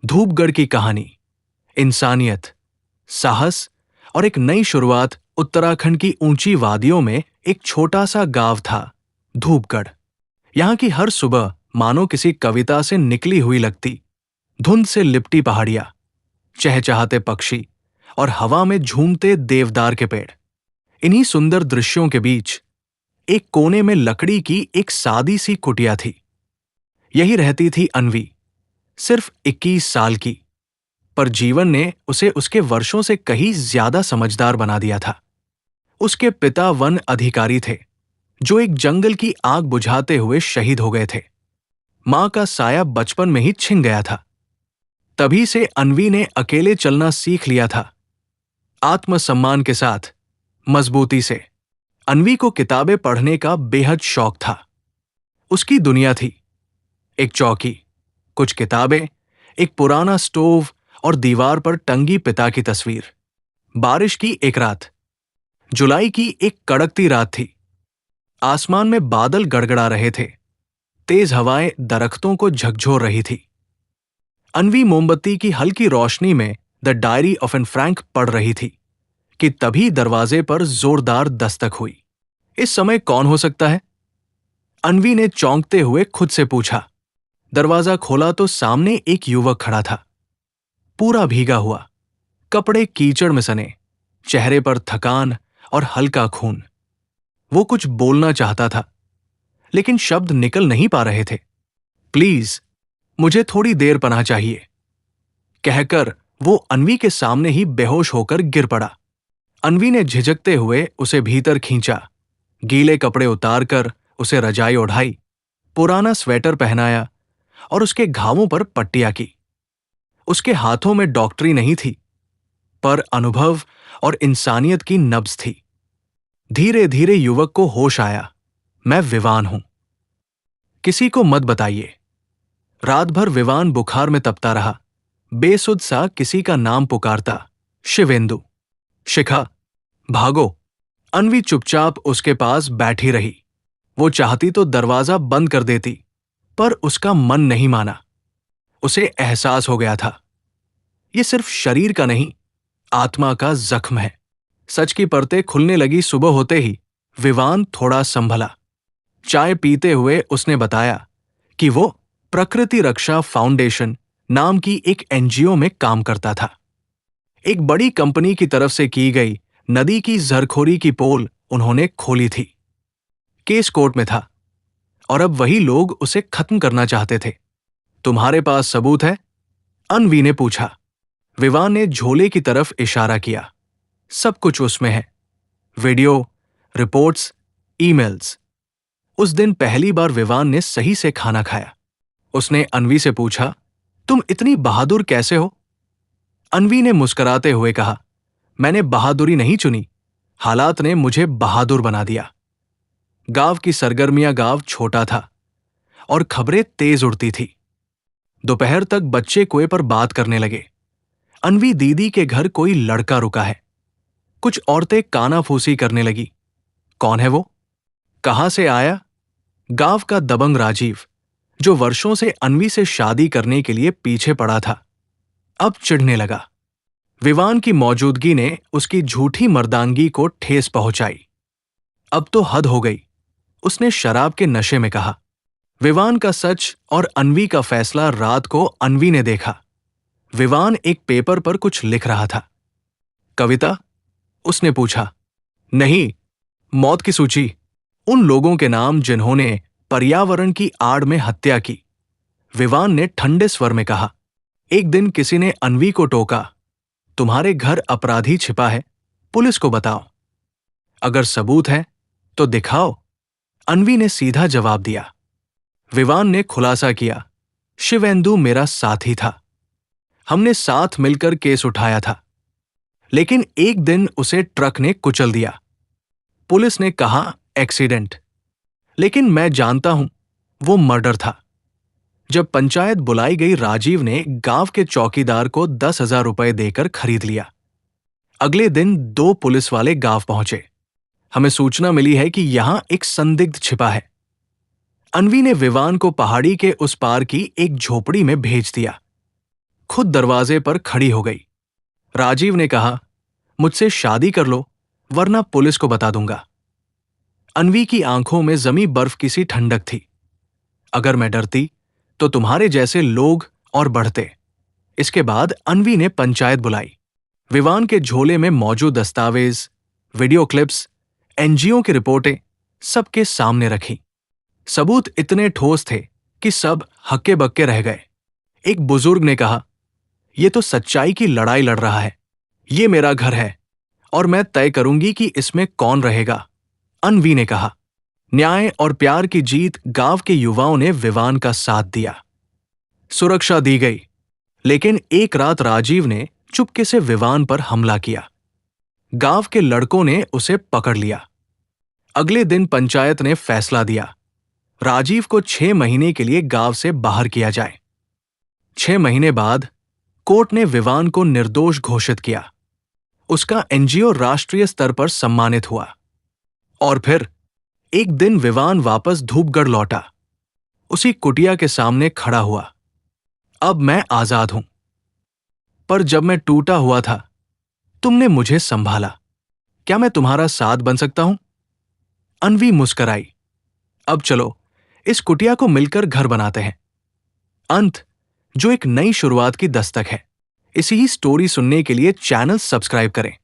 धूपगढ़ की कहानी, इंसानियत, साहस और एक नई शुरुआत। उत्तराखंड की ऊंची वादियों में एक छोटा सा गांव था, धूपगढ़। यहाँ की हर सुबह मानो किसी कविता से निकली हुई लगती। धुंध से लिपटी पहाड़ियां, चहचहाते पक्षी और हवा में झूमते देवदार के पेड़। इन्हीं सुंदर दृश्यों के बीच एक कोने में लकड़ी की एक सादी सी कुटिया थी। यही रहती थी अन्वी, सिर्फ 21 साल की, पर जीवन ने उसे उसके वर्षों से कहीं ज्यादा समझदार बना दिया था। उसके पिता वन अधिकारी थे, जो एक जंगल की आग बुझाते हुए शहीद हो गए थे। मां का साया बचपन में ही छिन गया था। तभी से अन्वी ने अकेले चलना सीख लिया था, आत्मसम्मान के साथ, मजबूती से। अन्वी को किताबें पढ़ने का बेहद शौक था। उसकी दुनिया थी, एक चौकी, कुछ किताबें, एक पुराना स्टोव और दीवार पर टंगी पिता की तस्वीर। बारिश की एक रात, जुलाई की एक कड़कती रात थी। आसमान में बादल गड़गड़ा रहे थे, तेज हवाएं दरख्तों को झकझोर रही थी। अन्वी मोमबत्ती की हल्की रोशनी में the diary of Anne Frank पढ़ रही थी कि तभी दरवाजे पर जोरदार दस्तक हुई। इस समय कौन हो सकता है? अन्वी ने चौंकते हुए खुद से पूछा। दरवाजा खोला तो सामने एक युवक खड़ा था, पूरा भीगा हुआ, कपड़े कीचड़ में सने, चेहरे पर थकान और हल्का खून। वो कुछ बोलना चाहता था, लेकिन शब्द निकल नहीं पा रहे थे। प्लीज, मुझे थोड़ी देर पनाह चाहिए, कहकर वो अन्वी के सामने ही बेहोश होकर गिर पड़ा। अन्वी ने झिझकते हुए उसे भीतर खींचा, गीले कपड़े उतारकर उसे रजाई ओढ़ाई, पुराना स्वेटर पहनाया और उसके घावों पर पट्टियां की। उसके हाथों में डॉक्टरी नहीं थी, पर अनुभव और इंसानियत की नब्ज थी। धीरे धीरे युवक को होश आया। मैं विवान हूं, किसी को मत बताइए। रात भर विवान बुखार में तपता रहा, बेसुध सा किसी का नाम पुकारता, शिवेंदु, शिखा, भागो। अन्वी चुपचाप उसके पास बैठी रही। वो चाहती तो दरवाजा बंद कर देती, पर उसका मन नहीं माना। उसे एहसास हो गया था, ये सिर्फ शरीर का नहीं, आत्मा का जख्म है। सच की परतें खुलने लगी सुबह होते ही। विवान थोड़ा संभला। चाय पीते हुए उसने बताया कि वो प्रकृति रक्षा फाउंडेशन नाम की एक एनजीओ में काम करता था। एक बड़ी कंपनी की तरफ से की गई नदी की जरखोरी की पोल उन्होंने खोली थी। केस कोर्ट में था और अब वही लोग उसे खत्म करना चाहते थे। तुम्हारे पास सबूत है? अन्वी ने पूछा। विवान ने झोले की तरफ इशारा किया। सब कुछ उसमें है, वीडियो, रिपोर्ट्स, ईमेल्स। उस दिन पहली बार विवान ने सही से खाना खाया। उसने अन्वी से पूछा, तुम इतनी बहादुर कैसे हो? अन्वी ने मुस्कुराते हुए कहा, मैंने बहादुरी नहीं चुनी, हालात ने मुझे बहादुर बना दिया। गांव की सरगर्मियां, गांव छोटा था और खबरें तेज उड़ती थी। दोपहर तक बच्चे कुएं पर बात करने लगे। अन्वी दीदी के घर कोई लड़का रुका है। कुछ औरतें कानाफूसी करने लगी। कौन है वो? कहां से आया? गांव का दबंग राजीव, जो वर्षों से अन्वी से शादी करने के लिए पीछे पड़ा था, अब चिढ़ने लगा। विवान की मौजूदगी ने उसकी झूठी मर्दानगी को ठेस पहुंचाई। अब तो हद हो गई, उसने शराब के नशे में कहा। विवान का सच और अन्वी का फैसला रात को अन्वी ने देखा। विवान एक पेपर पर कुछ लिख रहा था। कविता? उसने पूछा। नहीं, मौत की सूची, उन लोगों के नाम जिन्होंने पर्यावरण की आड़ में हत्या की। विवान ने ठंडे स्वर में कहा। एक दिन किसी ने अन्वी को टोका, तुम्हारे घर अपराधी छिपा है, पुलिस को बताओ। अगर सबूत है तो दिखाओ, अन्वी ने सीधा जवाब दिया। विवान ने खुलासा किया, शिवेंदु मेरा साथी था, हमने साथ मिलकर केस उठाया था, लेकिन एक दिन उसे ट्रक ने कुचल दिया। पुलिस ने कहा एक्सीडेंट, लेकिन मैं जानता हूं वो मर्डर था। जब पंचायत बुलाई गई, राजीव ने गांव के चौकीदार को 10,000 रुपए देकर खरीद लिया। अगले दिन 2 पुलिस वाले गांव पहुंचे। हमें सूचना मिली है कि यहां एक संदिग्ध छिपा है। अन्वी ने विवान को पहाड़ी के उस पार की एक झोपड़ी में भेज दिया। खुद दरवाजे पर खड़ी हो गई। राजीव ने कहा, मुझसे शादी कर लो वरना पुलिस को बता दूंगा। अन्वी की आंखों में जमी बर्फ की सी ठंडक थी। अगर मैं डरती तो तुम्हारे जैसे लोग और बढ़ते। इसके बाद अन्वी ने पंचायत बुलाई। विवान के झोले में मौजूद दस्तावेज, वीडियो क्लिप्स, एनजीओ की रिपोर्टें सबके सामने रखी। सबूत इतने ठोस थे कि सब हक्के बक्के रह गए। एक बुजुर्ग ने कहा, यह तो सच्चाई की लड़ाई लड़ रहा है। ये मेरा घर है और मैं तय करूंगी कि इसमें कौन रहेगा, अन्वी ने कहा। न्याय और प्यार की जीत गांव के युवाओं ने विवान का साथ दिया। सुरक्षा दी गई, लेकिन एक रात राजीव ने चुपके से विवान पर हमला किया। गांव के लड़कों ने उसे पकड़ लिया। अगले दिन पंचायत ने फैसला दिया, राजीव को 6 महीने के लिए गांव से बाहर किया जाए। 6 महीने बाद कोर्ट ने विवान को निर्दोष घोषित किया। उसका एनजीओ राष्ट्रीय स्तर पर सम्मानित हुआ। और फिर एक दिन विवान वापस धूपगढ़ लौटा। उसी कुटिया के सामने खड़ा हुआ। अब मैं आजाद हूं। पर जब मैं टूटा हुआ था, तुमने मुझे संभाला। क्या मैं तुम्हारा साथ बन सकता हूं? अन्वी मुस्कराई। अब चलो इस कुटिया को मिलकर घर बनाते हैं। अंत, जो एक नई शुरुआत की दस्तक है। इसी ही स्टोरी सुनने के लिए चैनल सब्सक्राइब करें।